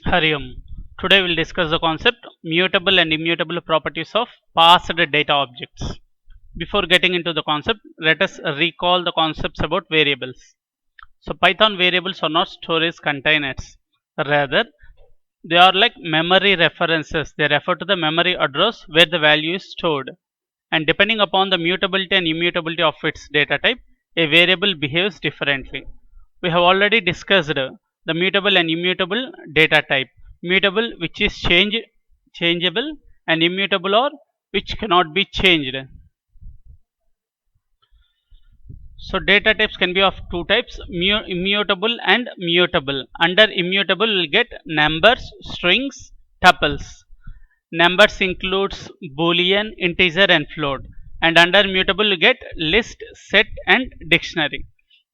Hari Om. Today we'll discuss the concept mutable and immutable properties of parsed data objects. Before getting into the concept, let us recall the concepts about variables. So Python variables are not storage containers. Rather, they are like memory references. They refer to the memory address where the value is stored. And depending upon the mutability and immutability of its data type, a variable behaves differently. We have already discussed the mutable and immutable data type. Mutable, which is changeable, and immutable, or which cannot be changed. So data types can be of two types, immutable and mutable. Under immutable, we'll get numbers, strings, tuples. Numbers includes boolean, integer, and float. And under mutable, you get list, set, and dictionary.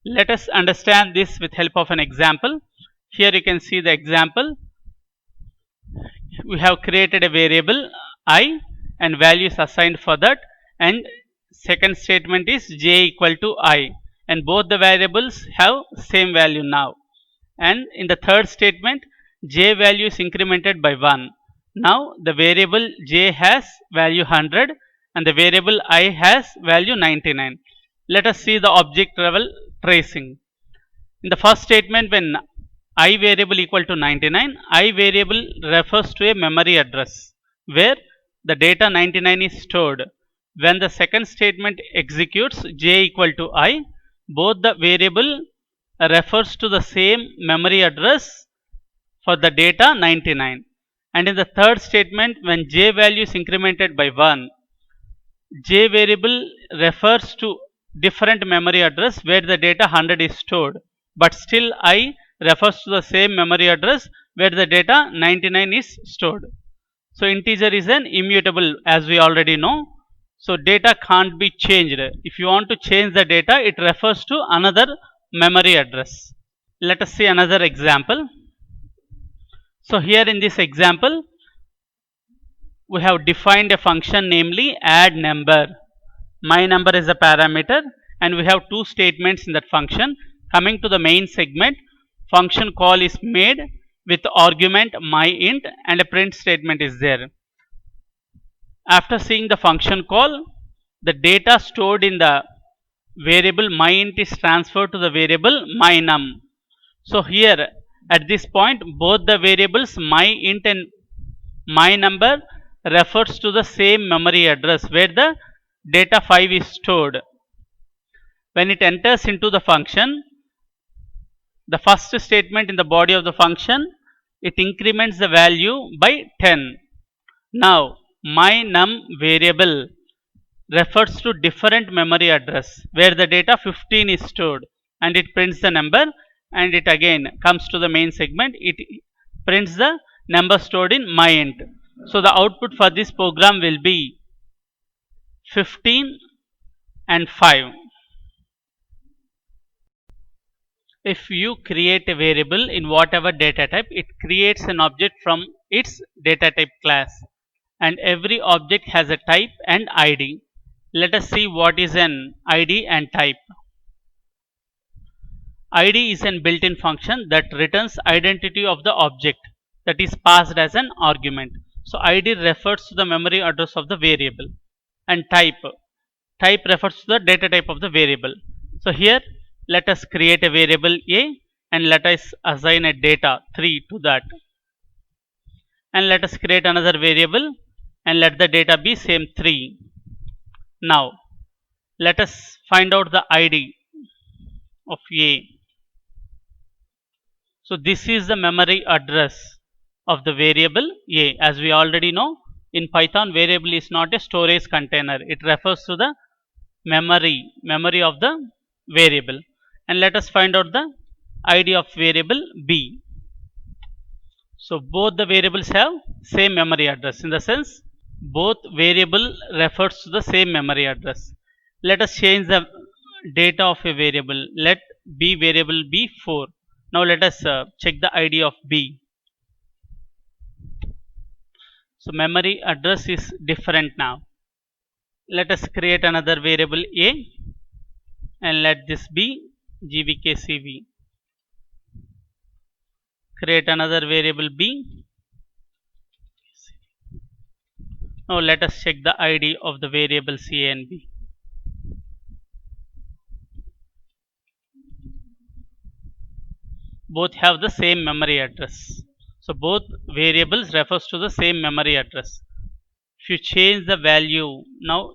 Let us understand this with help of an example. Here you can see the example. We have created a variable I and values assigned for that, and second statement is j equal to I, and both the variables have same value now. And in the third statement, j value is incremented by 1. Now the variable j has value 100 and the variable I has value 99. Let us see the object level tracing. In the first statement, when I variable equal to 99, I variable refers to a memory address where the data 99 is stored. When the second statement executes j equal to I, both the variable refers to the same memory address for the data 99. And in the third statement, when j value is incremented by 1, j variable refers to different memory address where the data 100 is stored, but still I refers to the same memory address where the data 99 is stored. So integer is an immutable, as we already know. So data can't be changed. If you want to change the data, it refers to another memory address. Let us see another example. So here in this example, we have defined a function, namely add number. My number is a parameter, and we have two statements in that function. Coming to the main segment, function call is made with argument myInt and a print statement is there. After seeing the function call, the data stored in the variable myInt is transferred to the variable mynum. So here at this point, both the variables myInt and mynumber refers to the same memory address where the data 5 is stored. When it enters into the function, the first statement in the body of the function, it increments the value by 10. Now mynum variable refers to different memory address where the data 15 is stored, and it prints the number, and it again comes to the main segment, it prints the number stored in myInt. So the output for this program will be 15 and 5. If you create a variable in whatever data type, it creates an object from its data type class, and every object has a type and ID. Let us see what is an ID and type. ID is an built-in function that returns identity of the object that is passed as an argument. So ID refers to the memory address of the variable, and type refers to the data type of the variable. So here let us create a variable a and let us assign a data 3 to that, and let us create another variable and let the data be same 3. Now let us find out the ID of a. So this is the memory address of the variable a. As we already know, in Python, variable is not a storage container. It refers to the memory of the variable. And let us find out the ID of variable b. So both the variables have same memory address, in the sense both variable refers to the same memory address. Let us change the data of a variable. Let b variable be 4. Now let us check the ID of b. So memory address is different now. Let us create another variable a and let this be gvkcv. create another variable b. Now let us check the id of the variables a and b. Both have the same memory address. So both variables refers to the same memory address. If you change the value now,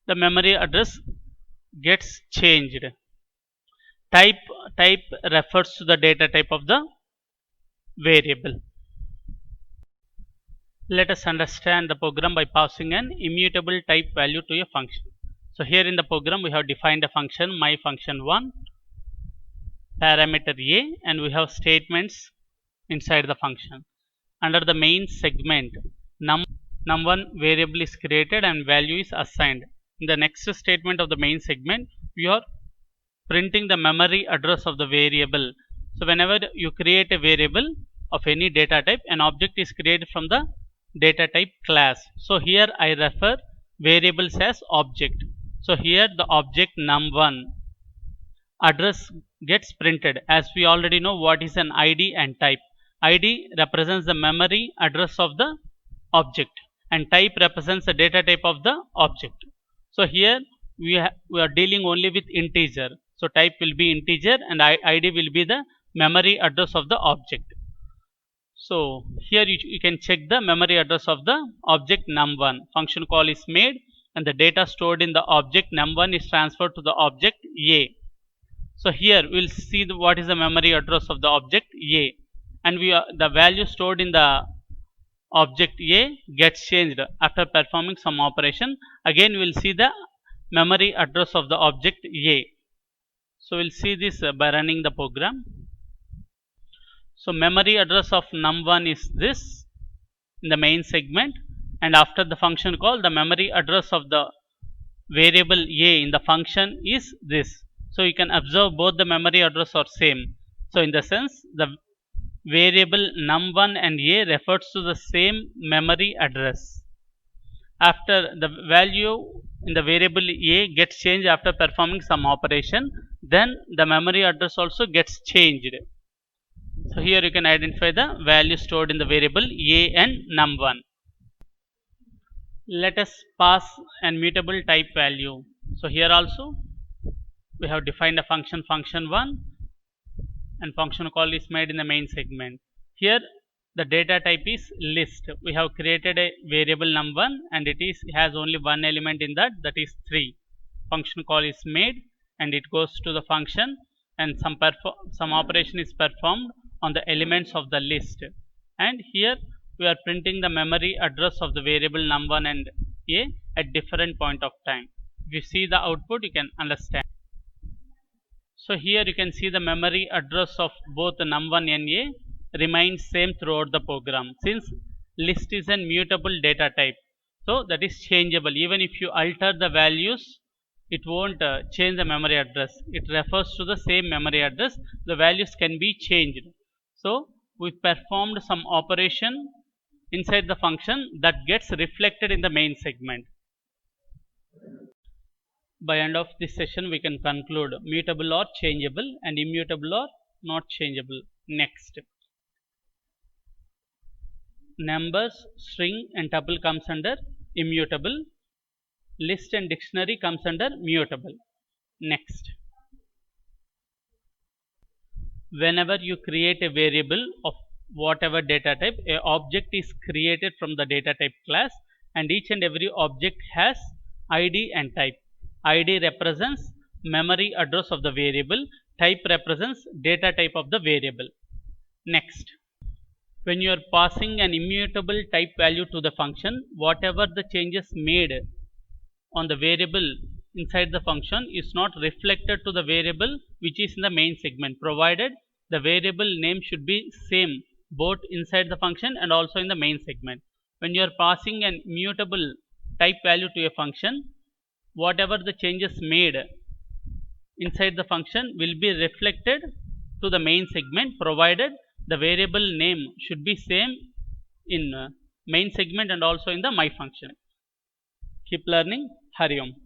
the memory address gets changed. Type refers to the data type of the variable. Let us understand the program by passing an immutable type value to a function. So here in the program we have defined a function myfunction1 parameter a, and we have statements inside the function. Under the main segment, num1 variable is created and value is assigned. In the next statement of the main segment, we are printing the memory address of the variable. So whenever you create a variable of any data type, an object is created from the data type class. So here I refer variables as object. So here the object num1 address gets printed. As we already know what is an id and type. id represents the memory address of the object and type represents the data type of the object. So here we are dealing only with integer. So type will be integer and id will be the memory address of the object. So here you can check the memory address of the object num1. Function call is made and the data stored in the object num1 is transferred to the object a. So here we will see what is the memory address of the object a, and the value stored in the object a gets changed after performing some operation. Again we will see the memory address of the object a. So we will see this by running the program. So memory address of num1 is this in the main segment, and after the function call the memory address of the variable a in the function is this. So you can observe both the memory address are same. So in the sense the variable num1 and a refers to the same memory address. After the value in the variable a gets changed after performing some operation, then the memory address also gets changed. So here you can identify the value stored in the variable a and num1. Let us pass an mutable type value. So here also we have defined a function1 and function call is made in the main segment. Here the data type is list. We have created a variable num1 and it has only one element in that is 3. Function call is made and it goes to the function and some operation is performed on the elements of the list. And here we are printing the memory address of the variable num1 and a at different point of time. If you see the output you can understand. So here you can see the memory address of both num1 and a remains same throughout the program, since list is a mutable data type. So that is changeable. Even if you alter the values, it won't change the memory address. It refers to the same memory address. The values can be changed. So we performed some operation inside the function that gets reflected in the main segment. By end of this session we can conclude mutable or changeable and immutable or not changeable. Next, numbers, string and tuple comes under immutable. List and dictionary comes under mutable. Next, whenever you create a variable of whatever data type, a object is created from the data type class and each and every object has id and type. id represents memory address of the variable, type represents data type of the variable. Next, when you are passing an immutable type value to the function, whatever the changes made on the variable inside the function is not reflected to the variable which is in the main segment, provided the variable name should be same both inside the function and also in the main segment. When you are passing an immutable type value to a function, whatever the changes made inside the function will be reflected to the main segment, provided the variable name should be same in main segment and also in the my function. Keep learning. Hari Om.